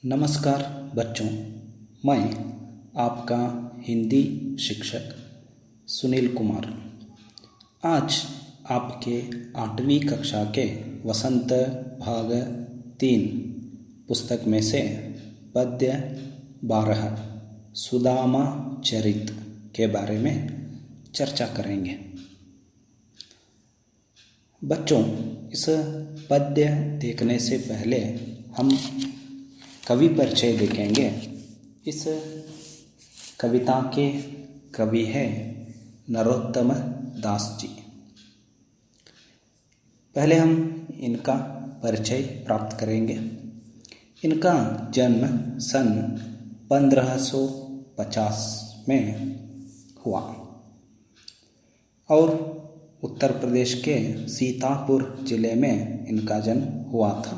नमस्कार बच्चों, मैं आपका हिंदी शिक्षक सुनील कुमार आज आपके 8वीं कक्षा के वसंत भाग 3 पुस्तक में से पद्य 12 सुदामा चरित के बारे में चर्चा करेंगे। बच्चों, इस पद्य देखने से पहले हम कवि परिचय देखेंगे। इस कविता के कवि हैं नरोत्तम दास जी। पहले हम इनका परिचय प्राप्त करेंगे। इनका जन्म सन 1550 में हुआ और उत्तर प्रदेश के सीतापुर जिले में इनका जन्म हुआ था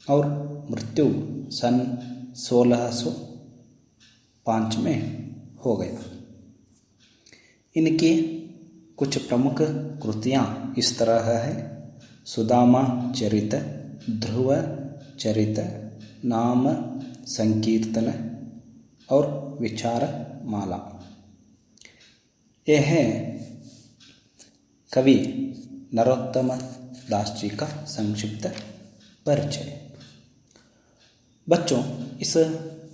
और मृत्यु सन 1605 में हो गया। इनकी कुछ प्रमुख कृतियाँ इस तरह है: सुदामा चरित, ध्रुव चरित, नाम संकीर्तन और विचार माला। यह है कवि नरोत्तम दास जी का संक्षिप्त परिचय। बच्चों, इस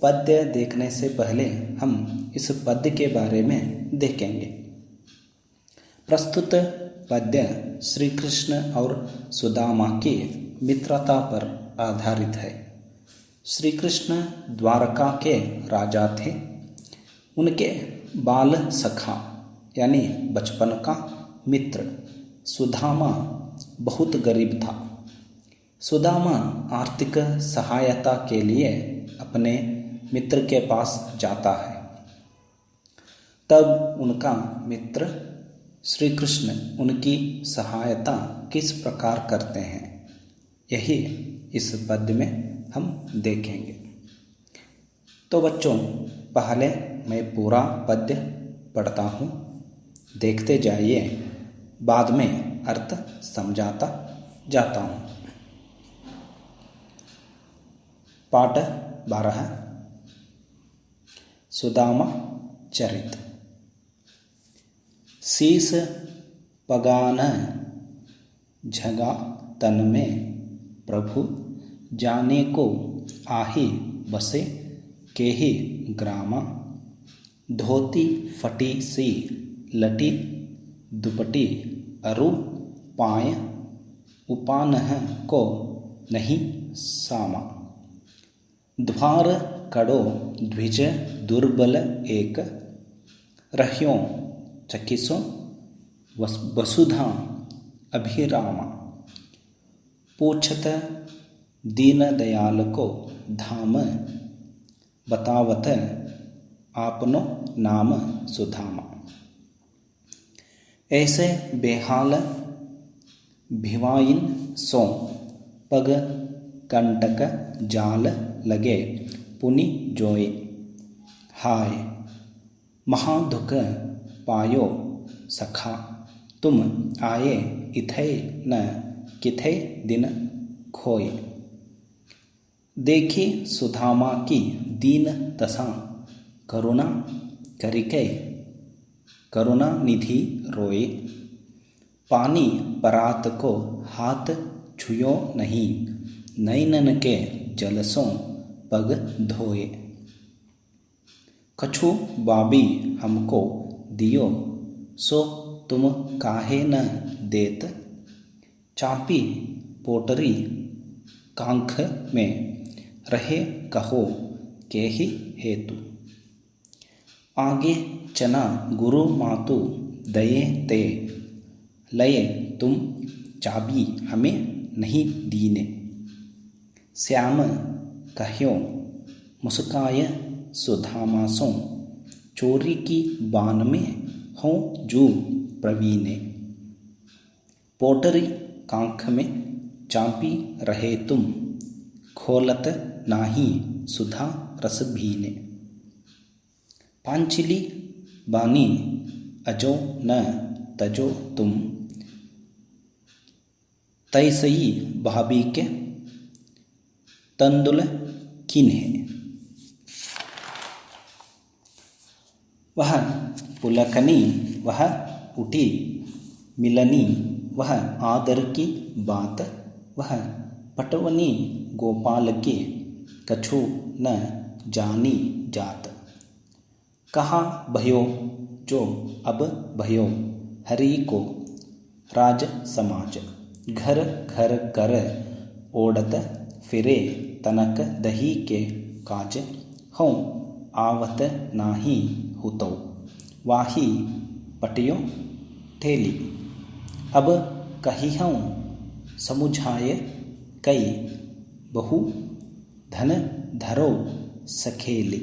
पद्य देखने से पहले हम इस पद्य के बारे में देखेंगे। प्रस्तुत पद्य श्री कृष्ण और सुदामा की मित्रता पर आधारित है। श्री कृष्ण द्वारका के राजा थे। उनके बाल सखा यानी बचपन का मित्र सुदामा बहुत गरीब था। सुदामा आर्थिक सहायता के लिए अपने मित्र के पास जाता है। तब उनका मित्र श्री कृष्ण उनकी सहायता किस प्रकार करते हैं, यही इस पद्य में हम देखेंगे। तो बच्चों, पहले मैं पूरा पद्य पढ़ता हूँ, देखते जाइए, बाद में अर्थ समझाता जाता हूँ। पाठ 12 सुदामा चरित। शीस पगान झगा तन में, प्रभु जाने को आही बसे केही ग्रामा। धोती फटी सी लटी दुपटी, अरु पाय उपानह को नहीं सामा। द्वार कड़ो द्विज दुर्बल एक, रह्यो चकिसो वसुधा अभिरामा। पूछत दीन दयाल को धाम, बतावत आपनो नाम सुधामा। ऐसे बेहाल भिवाइन सो, पग कंटक जाल लगे पुनि जोए। हाय महादुख पायो सखा, तुम आए इथै न किथै दिन खोए। देखी सुदामा की दीन दशा, करुणा करिके करुणा निधि रोए। पानी परात को हाथ छुयो नहीं, नैनन के जलसों पग धोए। कछु बाबी हमको दियो, सो तुम काहे न देत। चापी पोटरी कांख में, रहे कहो केहि हेतु। आगे चना गुरु मातु दये ते, लये तुम चाबी हमें नहीं दीने। श्याम कह्यो मुस्काय सुदामा सो, चोरी की बान में हो जू प्रवीणे। पोटरी कांख में चापी रहे तुम, खोलत नाही सुधा रस भीने। पांचली बानी अजो न तजो तुम, तैसई भाभी के तंदुल किन्हें। वह पुलकनी, वह उठी मिलनी, वह आदर की बात, वह पटवनी गोपाल की, कछु न जानी जात। कहा भयो जो अब भयो हरि को, राज समाज घर घर कर ओढ़त फिरे, तनक दही के काज, हूँ आवत नाही हुतो, वाही पटियो ठेली। अब कहिहूँ समुझाए कई, बहु धन धरो सखेली।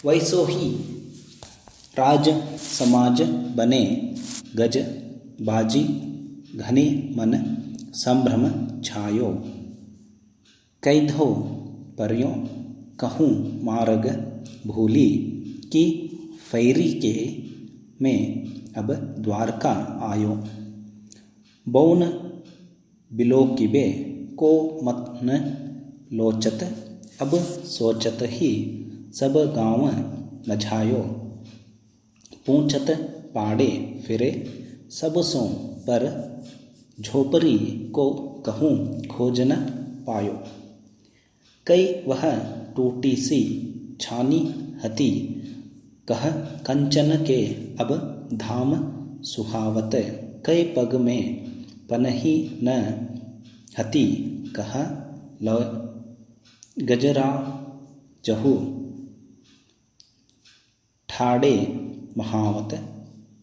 वैसो ही राज समाज बने, गज बाजी घने मन संभ्रम छायो, कैधो पर्यो कहूँ मार्ग भूली, कि फैरी के में अब द्वारका आयो। बौन बिलोकिबे को मत न लोचत, अब सोचत ही सब गाँव मझायो, पूछत पाड़े फिरे सब सो, पर झोपड़ी को कहूँ खोज न पायो। कई वह टूटी सी छानी हती, कह कंचन के अब धाम सुहावत, कई पग में पनही न हती, कह लो गजरा जहु ठाड़े महावत।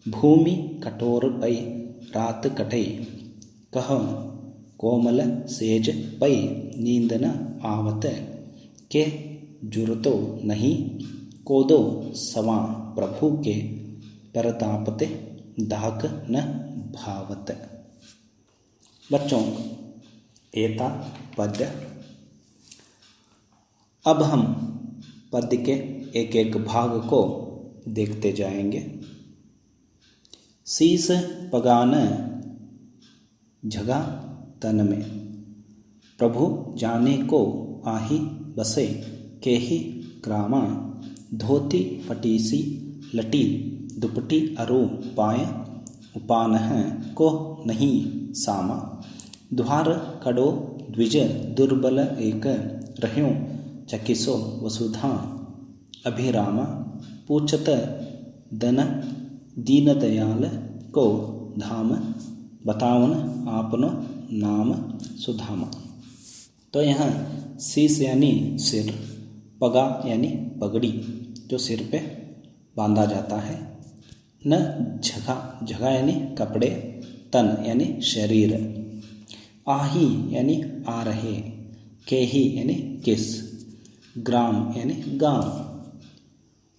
भूमि कठोर पै रात कटै, कह कोमल सेज पै नींद न आवत, के जुरतो नहीं कोदो सवा प्रभु के, परतापते दाक न भावत। बच्चों, एता पद्य। अब हम पद्य के एक एक भाग को देखते जाएंगे। शीस पगान झगा तन में, प्रभु जाने को आही बसे, केही ग्रामा धोती फटीसी लटी, दुपटी अरु पाय उपानह को नहीं सामा। द्वार कड़ो द्विज दुर्बल एक, रह्यो चकिसो वसुधा अभिरामा। पूछत दन दीन दयाल को, धाम बतावन आपनो नाम सुधामा। तो यहाँ शीस यानी सिर, पगा यानी पगड़ी जो सिर पे बांधा जाता है, न झगा, झगा यानी कपड़े, तन यानी शरीर, आही यानी आ रहे, केही यानी किस, ग्राम यानी गांव,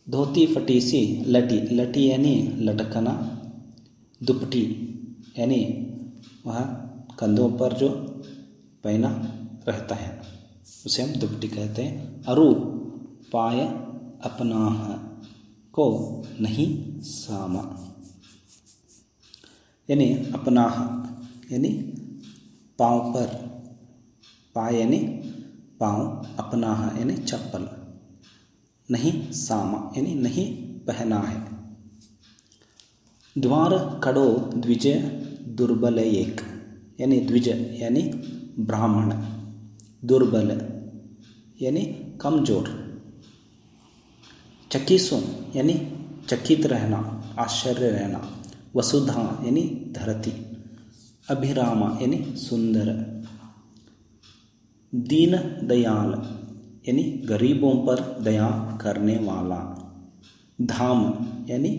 धोती फटीसी लटी, लटी यानी लटकना, दुपटी यानी वह कंधों पर जो पहना रहता है उसे हम दुपटी कहते हैं। अरु पाय अपनाह को नहीं सामा, यानी अपनाह यानी पाँव पर, पाय यानी पाँव, अपनाह यानी चप्पल, नहीं सामा यानी नहीं पहना है। द्वार कड़ो द्विज दुर्बल एक, यानी द्विज यानी ब्राह्मण, दुर्बल यानी कमजोर, चकिसो यानी चकित रहना, आश्चर्य रहना, वसुधा यानी धरती, अभिरामा यानी सुंदर, दीन दयाल यानी गरीबों पर दया करने वाला, धाम यानी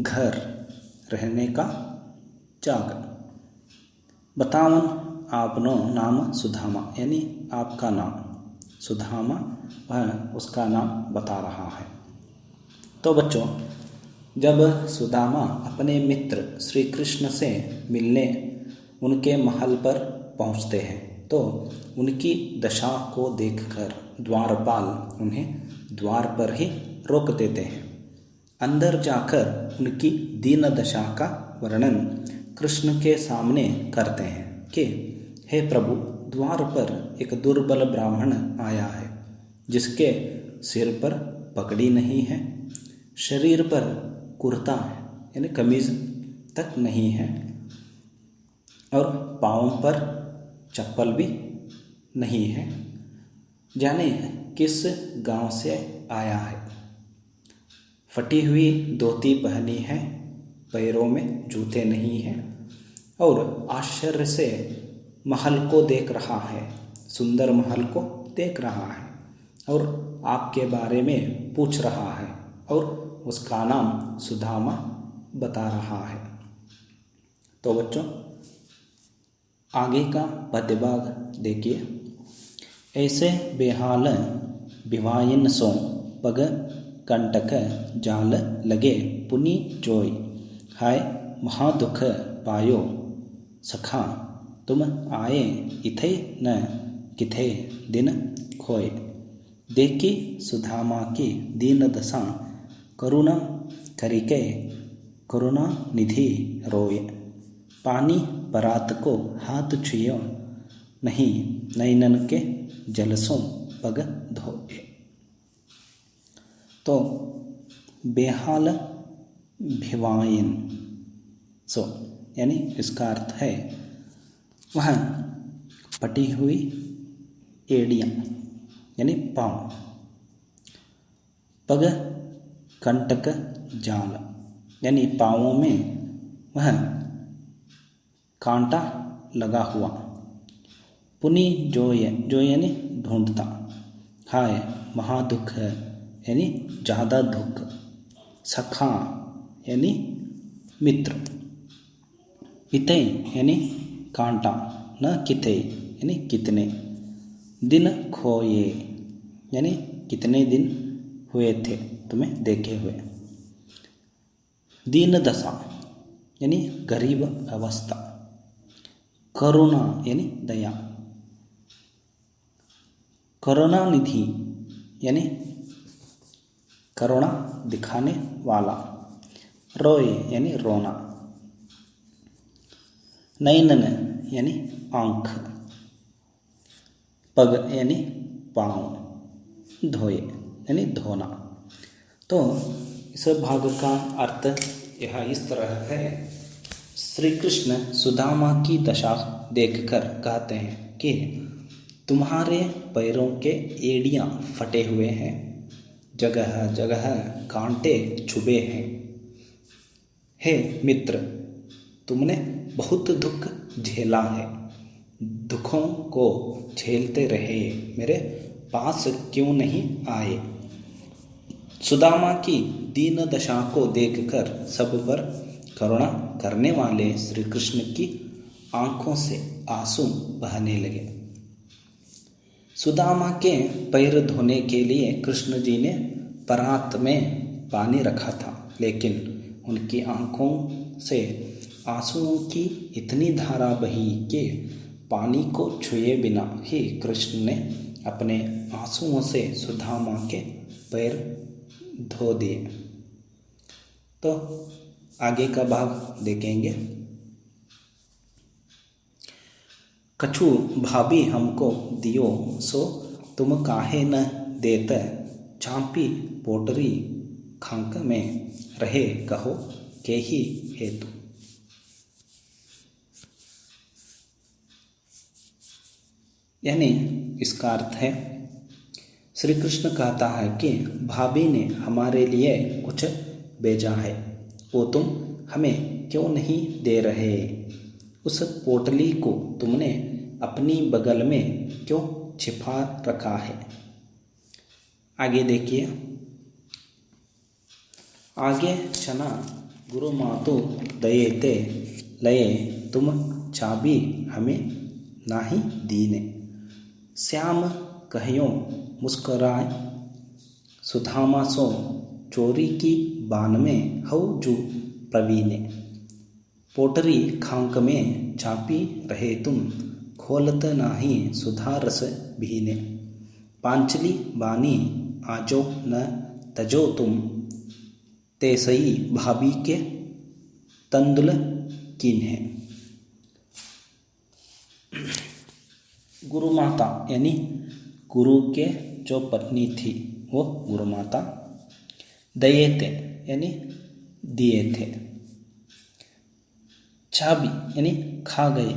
घर, रहने का जगह, बतावन आपनो नाम सुधामा यानी आपका नाम, सुधामा वह उसका नाम बता रहा है। तो बच्चों, जब सुदामा अपने मित्र श्री कृष्ण से मिलने उनके महल पर पहुंचते हैं तो उनकी दशा को देखकर द्वारपाल उन्हें द्वार पर ही रोक देते हैं। अंदर जाकर उनकी दीन दशा का वर्णन कृष्ण के सामने करते हैं कि हे प्रभु, द्वार पर एक दुर्बल ब्राह्मण आया है, जिसके सिर पर पगड़ी नहीं है, शरीर पर कुर्ता यानी कमीज तक नहीं है और पाँव पर चप्पल भी नहीं है। जाने किस गांव से आया है। फटी हुई धोती पहनी है, पैरों में जूते नहीं हैं और आश्चर्य से महल को देख रहा है, सुंदर महल को देख रहा है और आपके बारे में पूछ रहा है और उसका नाम सुदामा बता रहा है। तो बच्चों आगे का पद्य भाग देखिए। ऐसे बेहाल भिवाइन सो पग कंटक जाल लगे पुनि जोय, हाय महादुख पायो सखा तुम आए इथे न किथे दिन खोए। देखी सुदामा की दीन दशा करुणा करिके करुणा निधि रोए, पानी परात को हाथ छुयो नहीं नैनन के जलसों पग धोए। तो बेहाल भिवाइन सो यानी इसका अर्थ है वह फटी हुई एड़ियाँ यानी पाँव, पग कंटक जाल यानी पाँवों में वह कांटा लगा हुआ, पुनि जोय जोय यानी ढूंढता, हाय महादुख यानी ज़्यादा दुख, सखा यानी मित्र, इते यानी कांटा, न किते यानी कितने, दिन खोए यानी कितने दिन हुए थे तुम्हें देखे हुए, दीन दशा यानी गरीब अवस्था, करुणा यानी दया, करुणा निधि यानी करुणा दिखाने वाला, रोए यानी रोना, नैनन यानी आँख, पग यानी पाँव, धोए यानी धोना। तो इस भाग का अर्थ यह इस तरह है। श्री कृष्ण सुदामा की दशा देखकर कहते हैं कि तुम्हारे पैरों के एड़ियाँ फटे हुए हैं, जगह जगह कांटे चुभे हैं। हे मित्र, तुमने बहुत दुख झेला है, दुखों को झेलते रहे मेरे पास क्यों नहीं आए। सुदामा की दीन दशा को देखकर सब पर करुणा करने वाले श्री कृष्ण की आंखों से आंसू बहने लगे। सुदामा के पैर धोने के लिए कृष्ण जी ने परात में पानी रखा था, लेकिन उनकी आंखों से आंसुओं की इतनी धारा बही कि पानी को छुए बिना ही कृष्ण ने अपने आंसुओं से सुदामा के पैर धो दिए। तो आगे का भाग देखेंगे। कछु भाभी हमको दियो सो तुम काहे न देत, चांपी पोटरी खांक में रहे कहो के ही हेतु। यानी इसका अर्थ है श्री कृष्ण कहता है कि भाभी ने हमारे लिए कुछ भेजा है, वो तुम हमें क्यों नहीं दे रहे। उस पोटली को तुमने अपनी बगल में क्यों छिपा रखा है। आगे देखिए। आगे चना गुरु मातु दयेते लये तुम चाबी हमें नाही दीने। श्याम कहियो मुस्कुराए सुदामा सो चोरी की बान में हौ जू प्रवीणे। पोटरी खांक में चापी रहे तुम, खोलत नाही सुधा रस भीने। पांचली बानी आजो न तजो तुम, तेसई भाभी के तंदुल कीन्हे। गुरु माता यानी गुरु के जो पत्नी थी वो गुरु माता। दयेते यानी दिए थे। चाबी यानी खा गए।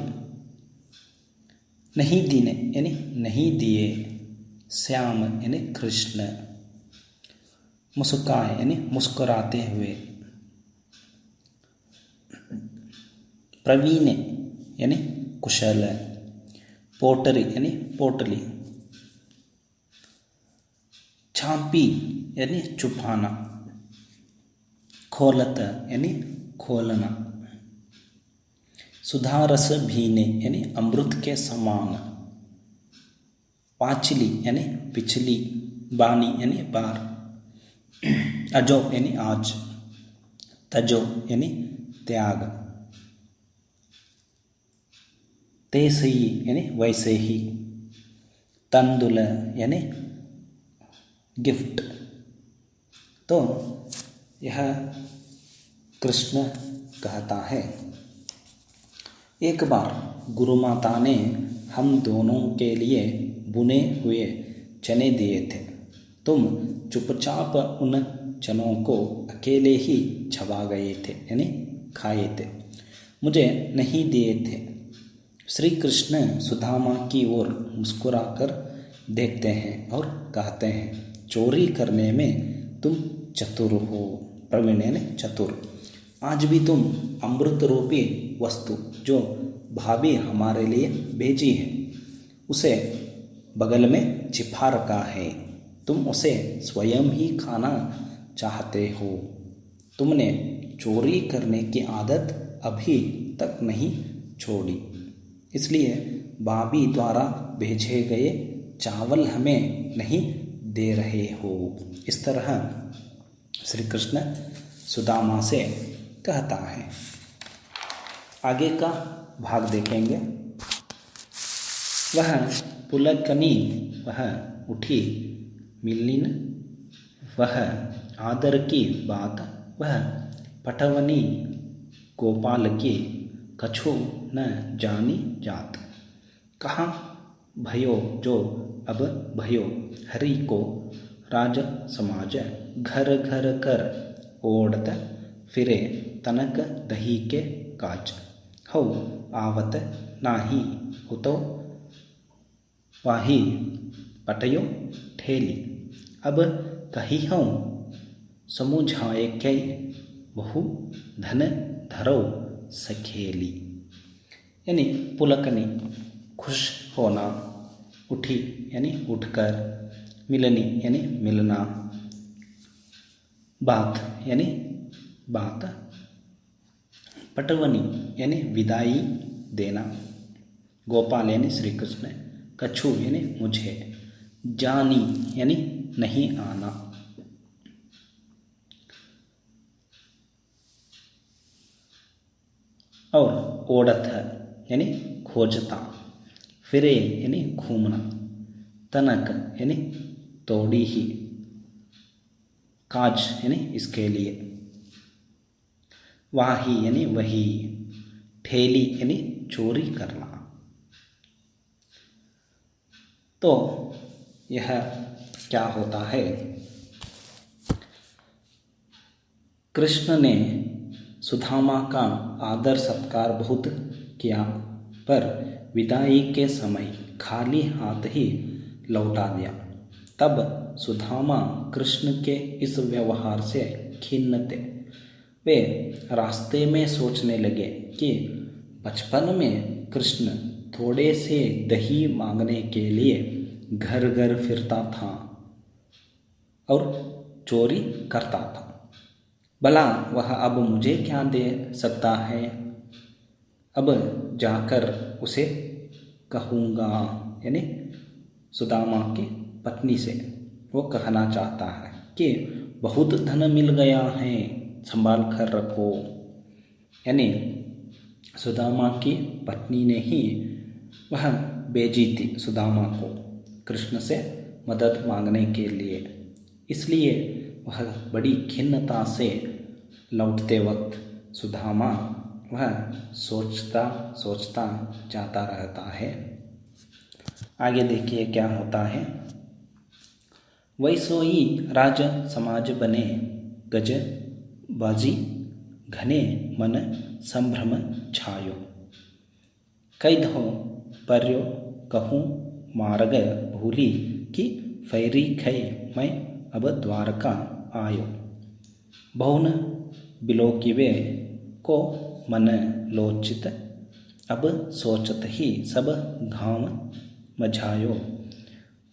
नहीं दीने यानी नहीं दिए। श्याम यानी कृष्ण। मुस्काए यानी मुस्कुराते हुए। प्रवीण यानी कुशल। पोटरी यानी पोटली। छापी यानी छुपाना। खोलत यानी खोलना। सुधारस भीने यानी अमृत के समान। पांचली यानी पिछली। बानी यानी बार। अजो यानी आज। तजो यानी त्याग। तैसे ही यानी वैसे ही। तंदुल यानी गिफ्ट। तो यह कृष्ण कहता है, एक बार गुरु माता ने हम दोनों के लिए बुने हुए चने दिए थे। तुम चुपचाप उन चनों को अकेले ही चबा गए थे यानी खाए थे, मुझे नहीं दिए थे। श्री कृष्ण सुदामा की ओर मुस्कुराकर देखते हैं और कहते हैं, चोरी करने में तुम चतुर हो। प्रवीण यानी चतुर। आज भी तुम अमृत रूपी वस्तु जो भाभी हमारे लिए भेजी है उसे बगल में छिपा रखा है। तुम उसे स्वयं ही खाना चाहते हो। तुमने चोरी करने की आदत अभी तक नहीं छोड़ी, इसलिए भाभी द्वारा भेजे गए चावल हमें नहीं दे रहे हो। इस तरह श्री कृष्ण सुदामा से कहता है। आगे का भाग देखेंगे। वह पुलकनी वह उठी मिलिन, वह आदर की बात वह पटवनी, गोपाल की कछु न जानी जात। कहाँ भयो जो अब भयो, हरि को राज समाज। घर घर कर ओढ़त फिरे, तनक दही के काज। हौ आवत नाही हुतो, वाही पटयो ठेली। अब कही हूँ समुझाए कै, बहु धन धरो सखेली। यानी पुलकनी खुश होना, उठी यानी उठकर, मिलनी यानी मिलना, बात यानी बात, पटवनी यानी विदाई देना, गोपाल यानी श्री कृष्ण, कछु यानी मुझे, जानी यानी नहीं आना। और ओढ़त यानी खोजता, फिरे यानी घूमना, तनक यानी तोड़ी ही, काज यानी इसके लिए, वाही यानी वही, ठेली यानी चोरी करना। तो यह क्या होता है, कृष्ण ने सुदामा का आदर सत्कार बहुत किया, पर विदाई के समय खाली हाथ ही लौटा दिया। तब सुदामा कृष्ण के इस व्यवहार से खिन्न थे। वे रास्ते में सोचने लगे कि बचपन में कृष्ण थोड़े से दही मांगने के लिए घर घर फिरता था और चोरी करता था। भला वह अब मुझे क्या दे सकता है। अब जाकर उसे कहूँगा, यानी सुदामा की पत्नी से वो कहना चाहता है कि बहुत धन मिल गया है, संभाल कर रखो। यानी सुदामा की पत्नी ने ही वह भेजी थी सुदामा को कृष्ण से मदद मांगने के लिए, इसलिए वह बड़ी खिन्नता से लौटते वक्त सुदामा वह सोचता सोचता जाता रहता है। आगे देखिए क्या होता है। वैसोई राज समाज बने गज बाजी घने मन संभ्रम छायो। कैधो पर्यो कहूँ मार्ग भूली कि फैरी खै मैं अब द्वारका आयो। बहुन बिलोकिवे को मन लोचित अब सोचत ही सब घाम मझायो।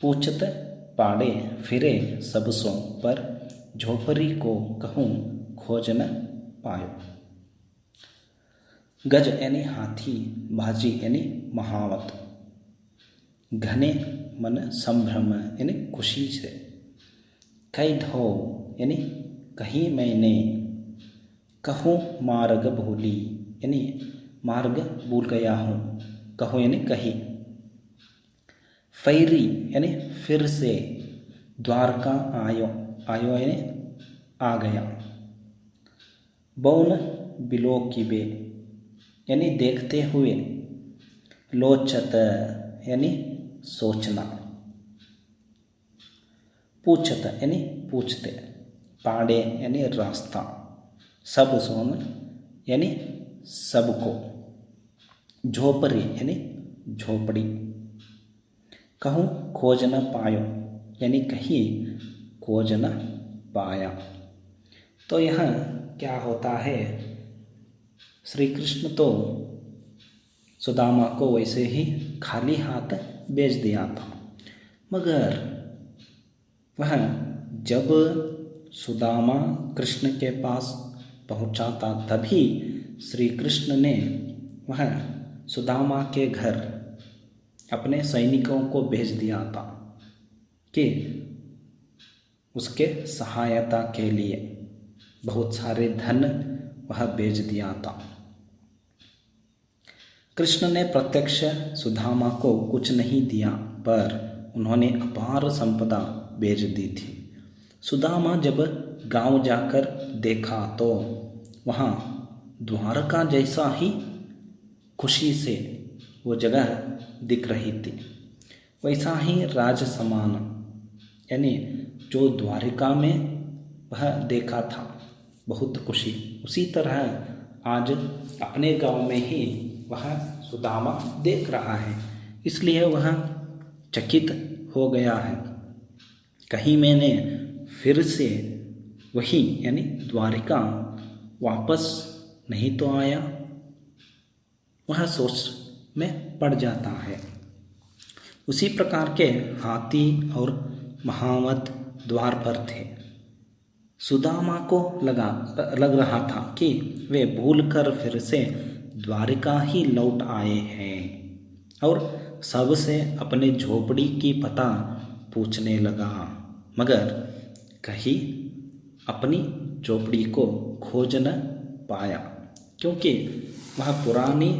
पूछत पाड़े फिरे सब सो पर झोपड़ी को कहूँ खोज न पायो। गज यानी हाथी, बाजी यानी महावत, घने मन संभ्रम यानी खुशी से, कैधो यानी कहीं मैंने, कहूँ मार्ग भूली यानी मार्ग भूल गया हूँ, कहूँ यानी कहीं, फैरी यानी फिर से, द्वारका आयो, आयो यानी आ गया। बौन बिलोकिबे यानी देखते हुए, लोचत यानी सोचना, पूछत यानी पूछते, पाड़े यानी रास्ता, सब सोन यानी सबको, झोपड़ी यानी झोपड़ी, कहूँ खोज न पायो यानी कहीं खोज न पाया। तो यहाँ क्या होता है, श्री कृष्ण तो सुदामा को वैसे ही खाली हाथ भेज दिया था, मगर वह जब सुदामा कृष्ण के पास पहुंचा था तभी श्री कृष्ण ने वह सुदामा के घर अपने सैनिकों को भेज दिया था कि उसके सहायता के लिए बहुत सारे धन वह भेज दिया था। कृष्ण ने प्रत्यक्ष सुदामा को कुछ नहीं दिया, पर उन्होंने अपार संपदा भेज दी थी। सुदामा जब गांव जाकर देखा तो वहाँ द्वारका जैसा ही खुशी से वो जगह दिख रही थी, वैसा ही राज समान यानी जो द्वारिका में वह देखा था बहुत खुशी, उसी तरह आज अपने गांव में ही वह सुदामा देख रहा है, इसलिए वह चकित हो गया है, कहीं मैंने फिर से वही यानी द्वारिका वापस नहीं तो आया, वह सोच में पड़ जाता है। उसी प्रकार के हाथी और महावत द्वार पर थे। सुदामा को लग रहा था कि वे भूलकर फिर से द्वारिका ही लौट आए हैं और सबसे अपने झोपड़ी की पता पूछने लगा, मगर कहीं अपनी झोपड़ी को खोज न पाया, क्योंकि वह पुरानी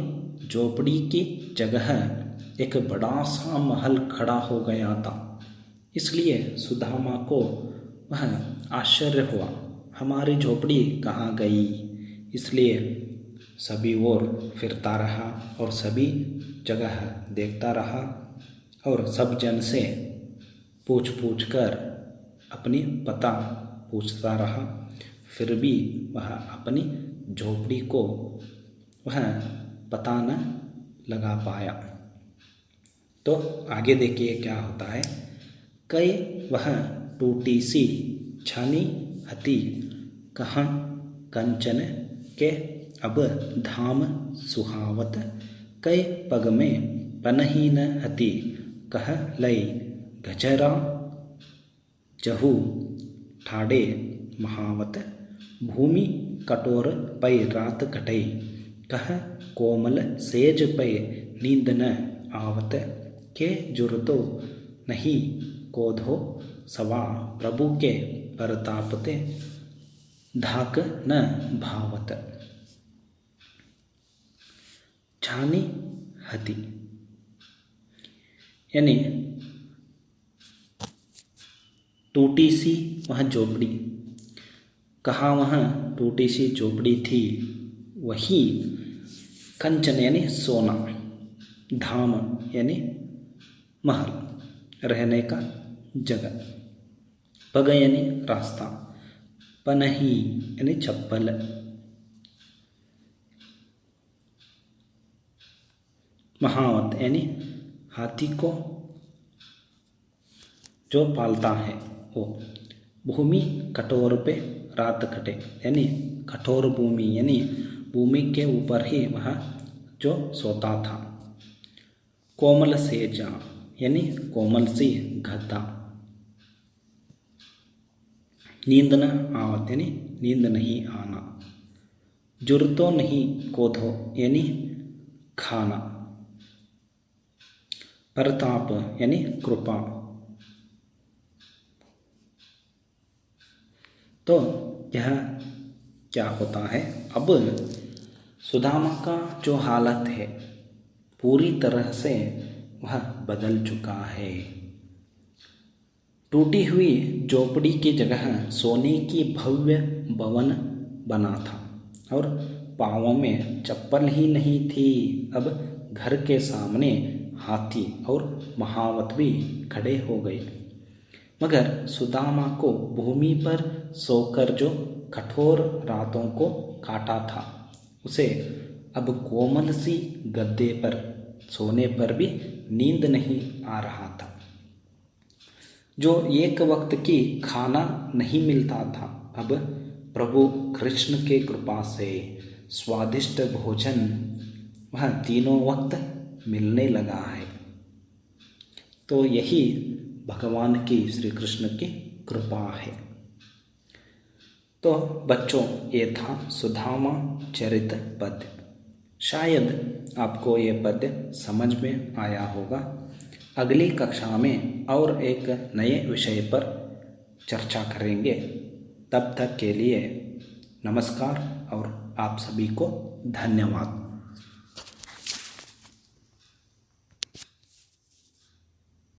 झोपड़ी की जगह एक बड़ा सा महल खड़ा हो गया था। इसलिए सुदामा को वह आश्चर्य हुआ, हमारी झोपड़ी कहाँ गई। इसलिए सभी ओर फिरता रहा और सभी जगह देखता रहा और सब जन से पूछ कर अपनी पता पूछता रहा, फिर भी वह अपनी झोपड़ी को वह पता न लगा पाया। तो आगे देखिए क्या होता है। कई वह टूटी सी छानी हती, कहाँ कंचन के अब धाम सुहावत, कई पग में पनही न हती, कह लई गजरा जहू ठाड़े महावत, भूमि कटोर पै रात कटई, कह कोमल सेज पै नींद न आवत, के जुरतो नहीं कोधो सवा, प्रभु के परतापते धाक न भावत। छानी हती यानी टूटी सी वह झोपड़ी, कहाँ वह टूटी सी झोपड़ी थी, वही कंचन यानी सोना, धाम यानी महल रहने का जगह, पग यानी रास्ता, पनही यानी चप्पल, महावत यानी हाथी को जो पालता है वो, भूमि कठोर पे रात कटे यानी कठोर भूमि यानी भूमि के ऊपर ही वह जो सोता था, कोमल सेजा यानी कोमल सी गद्दा, नींद न आवत यानी नींद नहीं आना, जुर्तो नहीं कोधो यानी खाना, परताप यानी कृपा। तो यह क्या होता है, अब सुदामा का जो हालत है पूरी तरह से वह बदल चुका है। टूटी हुई झोपड़ी की जगह सोने की भव्य भवन बना था और पाँवों में चप्पल ही नहीं थी। अब घर के सामने हाथी और महावत भी खड़े हो गए, मगर सुदामा को भूमि पर सोकर जो कठोर रातों को काटा था उसे अब कोमल सी गद्दे पर सोने पर भी नींद नहीं आ रहा था। जो एक वक्त की खाना नहीं मिलता था, अब प्रभु कृष्ण के कृपा से स्वादिष्ट भोजन वह तीनों वक्त मिलने लगा है। तो यही भगवान की श्री कृष्ण की कृपा है। तो बच्चों, ये था सुदामा चरित पद्य। शायद आपको ये पद्य समझ में आया होगा। अगली कक्षा में और एक नए विषय पर चर्चा करेंगे। तब तक के लिए नमस्कार और आप सभी को धन्यवाद।